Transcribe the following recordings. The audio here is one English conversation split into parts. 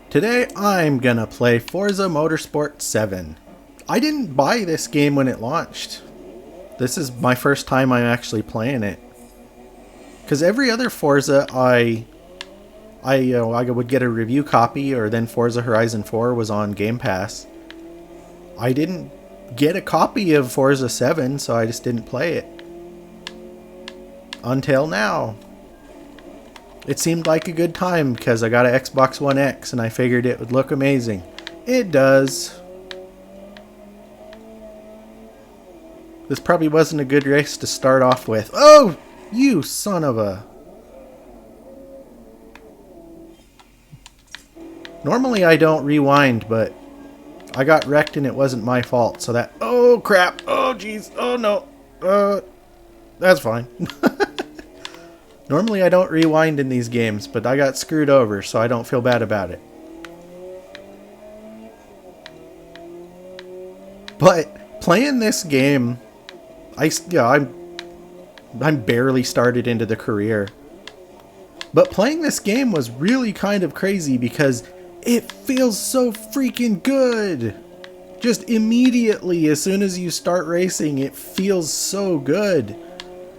Today I'm gonna play Forza Motorsport 7. I didn't buy this game when it launched. This is my first time I'm actually playing it. Because every other Forza I would get a review copy, or then Forza Horizon 4 was on Game Pass. I didn't get a copy of Forza 7, so I just didn't play it. Until now. It seemed like a good time because I got an Xbox One X and I figured it would look amazing. It does. This probably wasn't a good race to start off with. Oh, you son of a... Normally I don't rewind, but I got wrecked and it wasn't my fault. So that... Oh crap. Oh jeez. Oh no. That's fine. Normally I don't rewind in these games, but I got screwed over, so I don't feel bad about it. But playing this game, I'm barely started into the career. But playing this game was really kind of crazy because it feels so freaking good. Just immediately, as soon as you start racing, it feels so good.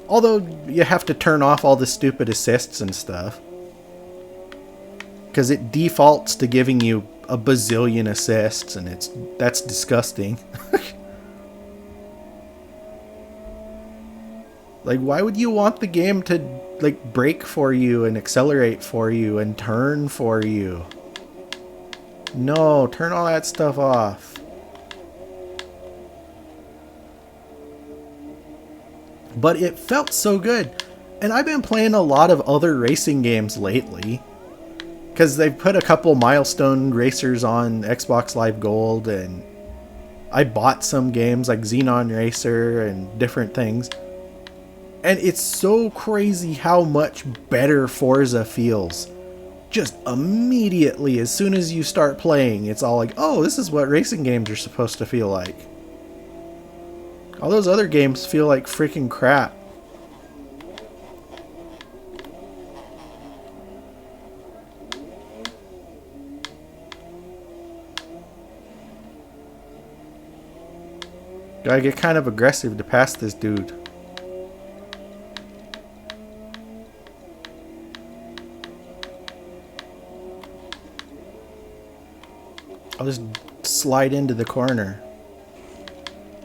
Although you have to turn off all the stupid assists and stuff. Because it defaults to giving you a bazillion assists, and that's disgusting. Like, why would you want the game to like brake for you and accelerate for you and turn for you? No, turn all that stuff off. But it felt so good. And I've been playing a lot of other racing games lately. Because they've put a couple milestone racers on Xbox Live Gold. And I bought some games like Xenon Racer and different things. And it's so crazy how much better Forza feels. Just immediately, as soon as you start playing, it's all like, oh, this is what racing games are supposed to feel like. All those other games feel like freaking crap. Gotta get kind of aggressive to pass this dude. I'll just slide into the corner.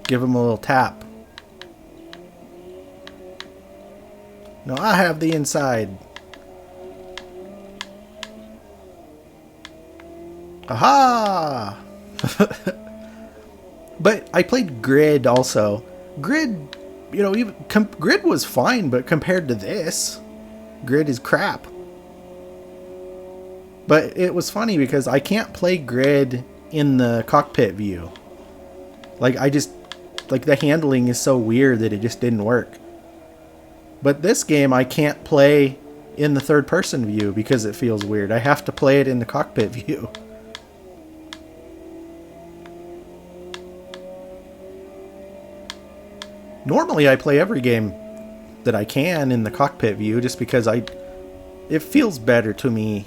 Give him a little tap. No, I have the inside. Aha! But I played Grid also. Grid, Grid was fine, but compared to this, Grid is crap. But it was funny because I can't play Grid in the cockpit view. The handling is so weird that it just didn't work. But this game I can't play in the third person view because it feels weird. I have to play it in the cockpit view. Normally I play every game that I can in the cockpit view just because it feels better to me.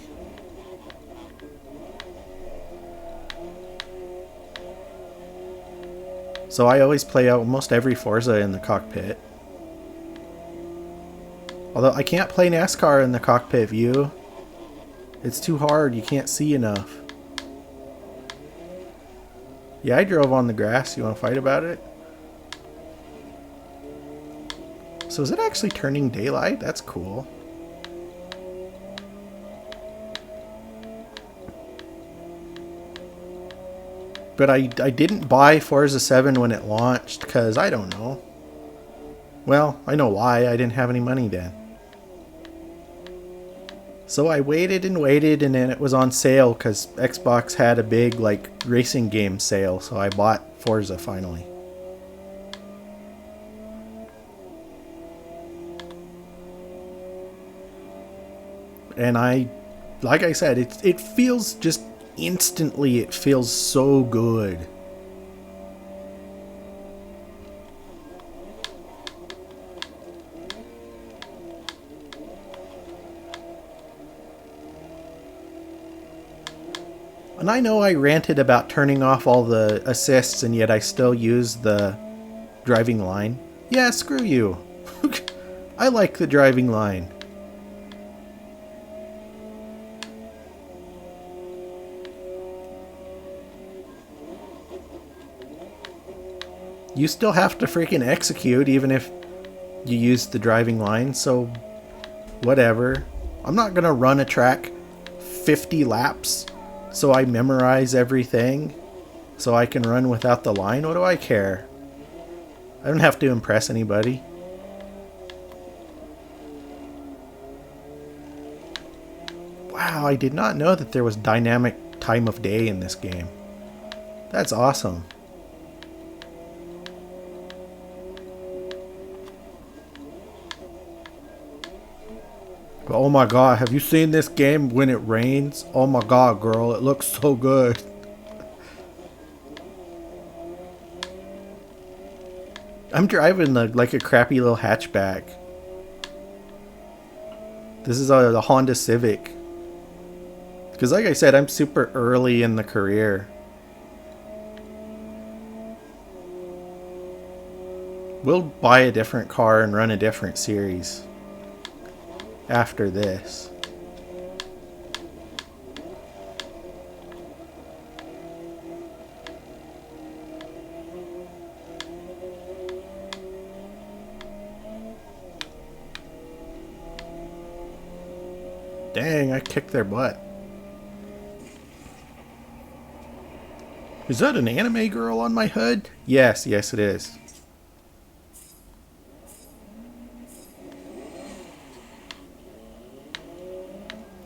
So I always play almost every Forza in the cockpit. Although I can't play NASCAR in the cockpit view. It's too hard, you can't see enough. Yeah, I drove on the grass. You want to fight about it? So is it actually turning daylight? That's cool. But I didn't buy Forza 7 when it launched because I don't know. Well, I know why. I didn't have any money then. So I waited and waited, and then it was on sale because Xbox had a big racing game sale. So I bought Forza finally. And like I said, it feels just instantly, it feels so good. And I know I ranted about turning off all the assists and yet I still use the driving line. Yeah, screw you. I like the driving line. You still have to freaking execute even if you use the driving line, so whatever. I'm not gonna run a track 50 laps so I memorize everything so I can run without the line. What do I care? I don't have to impress anybody. Wow, I did not know that there was dynamic time of day in this game. That's awesome. Oh my god, have you seen this game when it rains? Oh my god, girl, it looks so good. I'm driving like a crappy little hatchback. This is the Honda Civic. Because like I said, I'm super early in the career. We'll buy a different car and run a different series after this. Dang, I kicked their butt. Is that an anime girl on my hood? Yes, yes it is.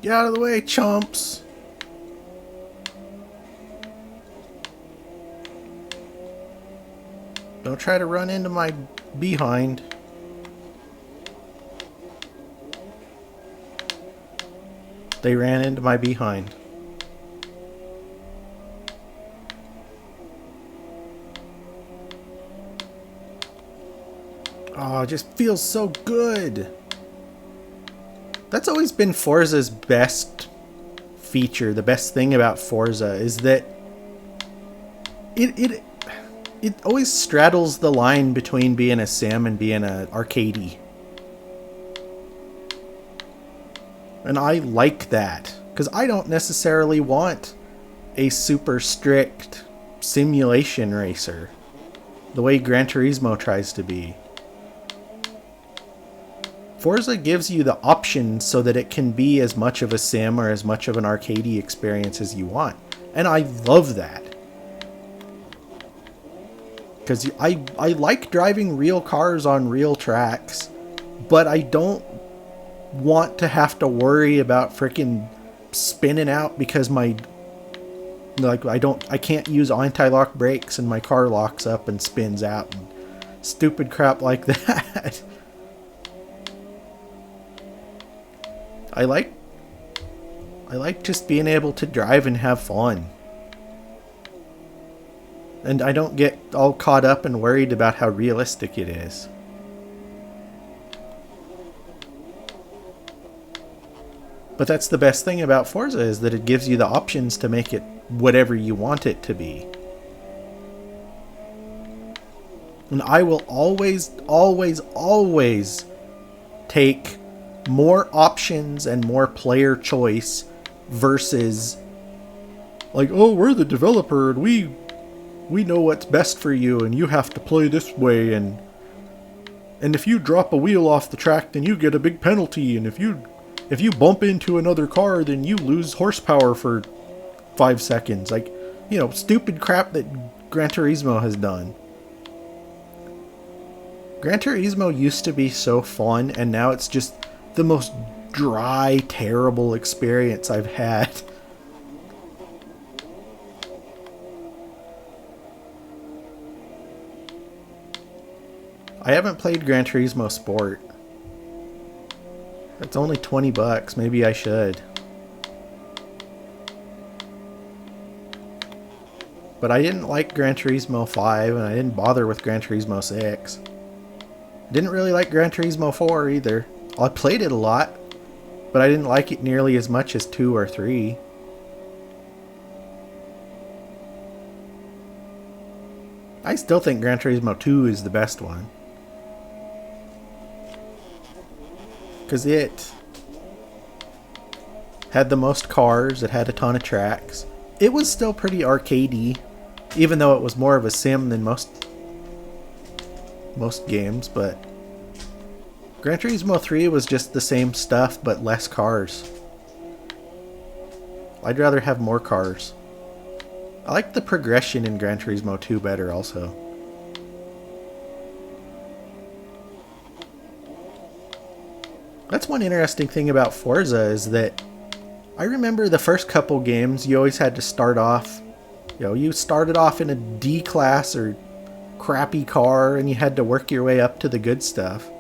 Get out of the way, chumps! Don't try to run into my behind. They ran into my behind. Oh, it just feels so good. That's always been Forza's best feature. The best thing about Forza is that it always straddles the line between being a sim and being an arcadey. And I like that, because I don't necessarily want a super strict simulation racer the way Gran Turismo tries to be. Forza gives you the options so that it can be as much of a sim or as much of an arcadey experience as you want. And I love that. Because I like driving real cars on real tracks, but I don't want to have to worry about freaking spinning out because I can't use anti-lock brakes and my car locks up and spins out and stupid crap like that. I like just being able to drive and have fun. And I don't get all caught up and worried about how realistic it is. But that's the best thing about Forza, is that it gives you the options to make it whatever you want it to be. And I will always, always, always take more options and more player choice versus like, oh, we're the developer and we know what's best for you and you have to play this way, and if you drop a wheel off the track then you get a big penalty, and if you bump into another car then you lose horsepower for 5 seconds. Like, you know, stupid crap that Gran Turismo has done. Gran Turismo used to be so fun, and now it's just the most dry, terrible experience I've had. I haven't played Gran Turismo Sport. It's only $20. Maybe I should. But I didn't like Gran Turismo 5, and I didn't bother with Gran Turismo 6. Didn't really like Gran Turismo 4 either. I played it a lot, but I didn't like it nearly as much as 2 or 3. I still think Gran Turismo 2 is the best one. Because it had the most cars, it had a ton of tracks. It was still pretty arcadey, even though it was more of a sim than most games, but Gran Turismo 3 was just the same stuff, but less cars. I'd rather have more cars. I like the progression in Gran Turismo 2 better also. That's one interesting thing about Forza is that I remember the first couple games you always had to start off, you started off in a D class or crappy car and you had to work your way up to the good stuff.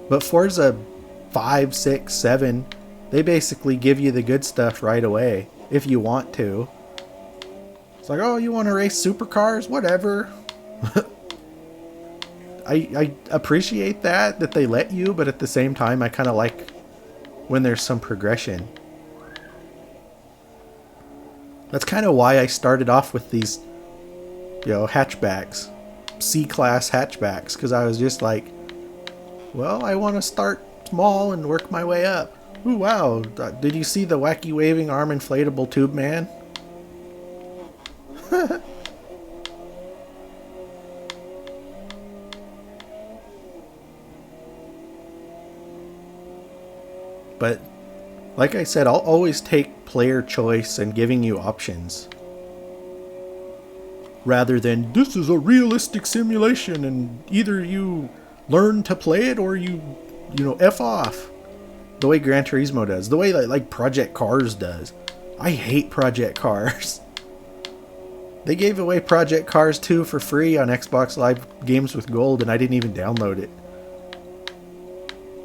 But Forza 5, 6, 7, they basically give you the good stuff right away if you want to. It's like, oh, you want to race supercars? Whatever. I appreciate that they let you, but at the same time, I kind of like when there's some progression. That's kind of why I started off with these, hatchbacks, C-class hatchbacks, because I was just like, well, I want to start small and work my way up. Ooh, wow, did you see the wacky waving arm inflatable tube man? But, like I said, I'll always take player choice and giving you options. Rather than, this is a realistic simulation and either you learn to play it or you F off. The way Gran Turismo does. The way like Project Cars does. I hate Project Cars. They gave away Project Cars 2 for free on Xbox Live Games with Gold and I didn't even download it.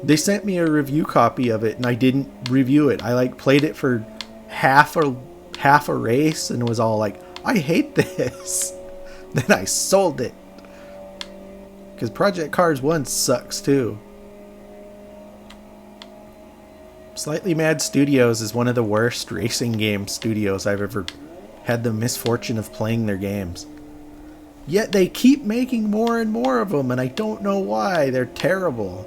They sent me a review copy of it and I didn't review it. I played it for half a race and was all like, I hate this. Then I sold it. Because Project Cars 1 sucks too. Slightly Mad Studios is one of the worst racing game studios I've ever had the misfortune of playing their games. Yet they keep making more and more of them and I don't know why. They're terrible.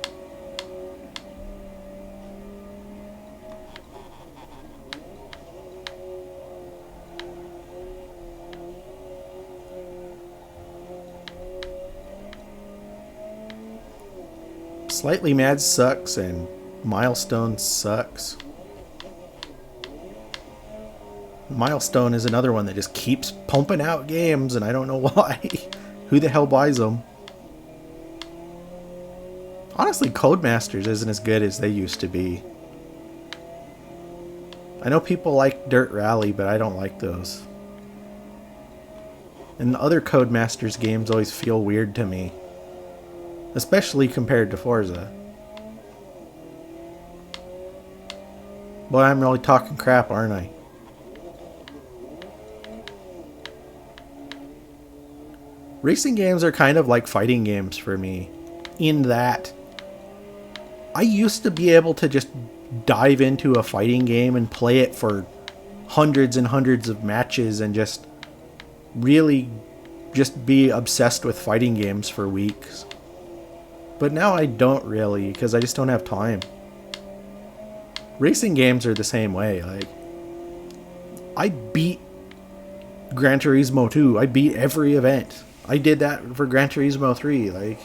Slightly Mad sucks and Milestone sucks. Milestone is another one that just keeps pumping out games and I don't know why. Who the hell buys them? Honestly, Codemasters isn't as good as they used to be. I know people like Dirt Rally, but I don't like those. And the other Codemasters games always feel weird to me. Especially compared to Forza. But I'm really talking crap, aren't I? Racing games are kind of like fighting games for me. In that, I used to be able to just dive into a fighting game and play it for hundreds and hundreds of matches and just really just be obsessed with fighting games for weeks. But now I don't really, because I just don't have time. Racing games are the same way. Like, I beat Gran Turismo 2. I beat every event. I did that for Gran Turismo 3.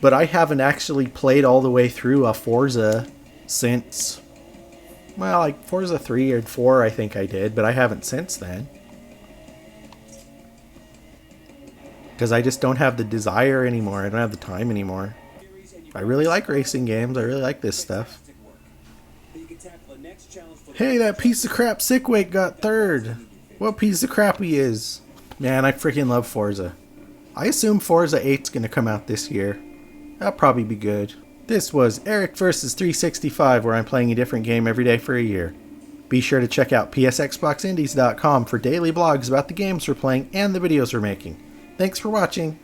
But I haven't actually played all the way through a Forza since, Forza 3 or 4 I think I did, but I haven't since then. Because I just don't have the desire anymore. I don't have the time anymore. I really like racing games. I really like this stuff. Hey, that piece of crap Sickwake got third. What piece of crap he is. Man, I freaking love Forza. I assume Forza 8's going to come out this year. That'll probably be good. This was Eric vs 365, where I'm playing a different game every day for a year. Be sure to check out psxboxindies.com for daily blogs about the games we're playing and the videos we're making. Thanks for watching.